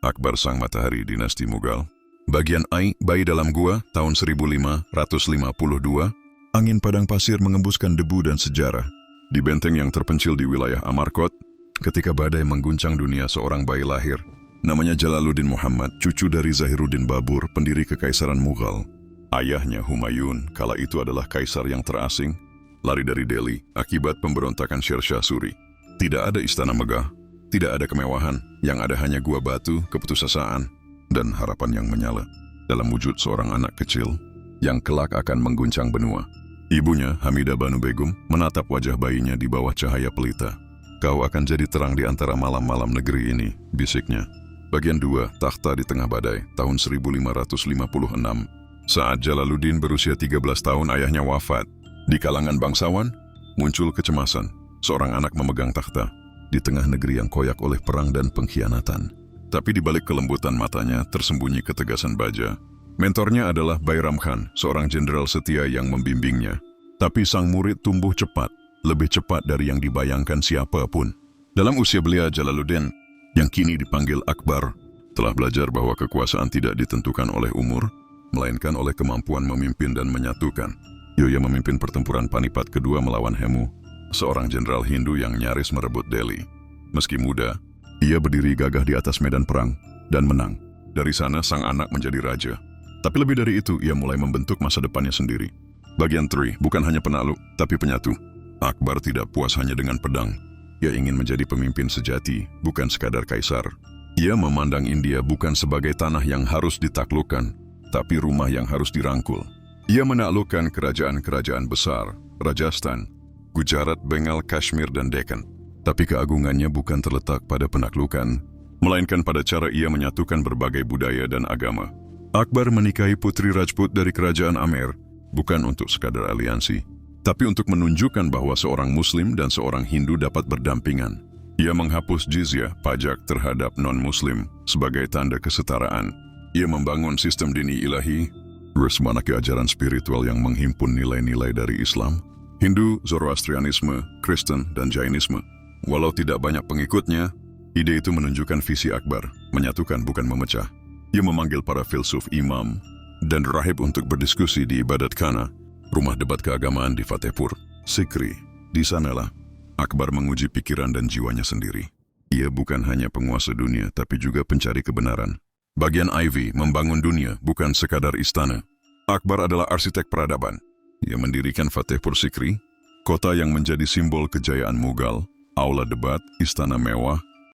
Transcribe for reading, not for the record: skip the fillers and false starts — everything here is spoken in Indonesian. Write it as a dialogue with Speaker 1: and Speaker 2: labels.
Speaker 1: Akbar Sang Matahari Dinasti Mughal. Bagian I, Bayi dalam Gua, tahun 1552. Angin padang pasir mengembuskan debu dan sejarah. Di benteng yang terpencil di wilayah Amarkot, ketika badai mengguncang dunia, seorang bayi lahir. Namanya Jalaluddin Muhammad, cucu dari Zahiruddin Babur, pendiri Kekaisaran Mughal. Ayahnya Humayun, kala itu adalah kaisar yang terasing, lari dari Delhi akibat pemberontakan Sher Shah Suri. Tidak ada istana megah, tidak ada kemewahan, yang ada hanya gua batu, keputusasaan, dan harapan yang menyala dalam wujud seorang anak kecil yang kelak akan mengguncang benua. Ibunya, Hamidah Banu Begum, menatap wajah bayinya di bawah cahaya pelita. Kau akan jadi terang di antara malam-malam negeri ini, bisiknya. Bagian 2, Takhta di Tengah Badai, tahun 1556. Saat Jalaluddin berusia 13 tahun, ayahnya wafat. Di kalangan bangsawan, muncul kecemasan. Seorang anak memegang takhta di tengah negeri yang koyak oleh perang dan pengkhianatan. Tapi di balik kelembutan matanya tersembunyi ketegasan baja. Mentornya adalah Bairam Khan, seorang jenderal setia yang membimbingnya. Tapi sang murid tumbuh cepat, lebih cepat dari yang dibayangkan siapapun. Dalam usia belia, Jalaluddin, yang kini dipanggil Akbar, telah belajar bahwa kekuasaan tidak ditentukan oleh umur, melainkan oleh kemampuan memimpin dan menyatukan. Ia memimpin pertempuran Panipat kedua melawan Hemu, seorang jenderal Hindu yang nyaris merebut Delhi. Meski muda, ia berdiri gagah di atas medan perang dan menang. Dari sana sang anak menjadi raja. Tapi lebih dari itu, ia mulai membentuk masa depannya sendiri. Bagian 3, bukan hanya penakluk, tapi penyatu. Akbar tidak puas hanya dengan pedang. Ia ingin menjadi pemimpin sejati, bukan sekadar kaisar. Ia memandang India bukan sebagai tanah yang harus ditaklukkan, tapi rumah yang harus dirangkul. Ia menaklukkan kerajaan-kerajaan besar, Rajasthan, Gujarat, Bengal, Kashmir, dan Deccan. Tapi keagungannya bukan terletak pada penaklukan, melainkan pada cara ia menyatukan berbagai budaya dan agama. Akbar menikahi putri Rajput dari kerajaan Amer, bukan untuk sekadar aliansi, tapi untuk menunjukkan bahwa seorang Muslim dan seorang Hindu dapat berdampingan. Ia menghapus jizyah, pajak terhadap non-Muslim, sebagai tanda kesetaraan. Ia membangun sistem dini ilahi, bersemanaki ajaran spiritual yang menghimpun nilai-nilai dari Islam, Hindu, Zoroastrianisme, Kristen, dan Jainisme. Walau tidak banyak pengikutnya, ide itu menunjukkan visi Akbar, menyatukan bukan memecah. Ia memanggil para filsuf, imam, dan rahib untuk berdiskusi di Ibadat Khana, rumah debat keagamaan di Fatehpur Sikri. Di sanalah Akbar menguji pikiran dan jiwanya sendiri. Ia bukan hanya penguasa dunia, tapi juga pencari kebenaran. Bagian IV, membangun dunia, bukan sekadar istana. Akbar adalah arsitek peradaban. Ia mendirikan Fatehpur Sikri, kota yang menjadi simbol kejayaan Mughal, aula debat, istana mewah,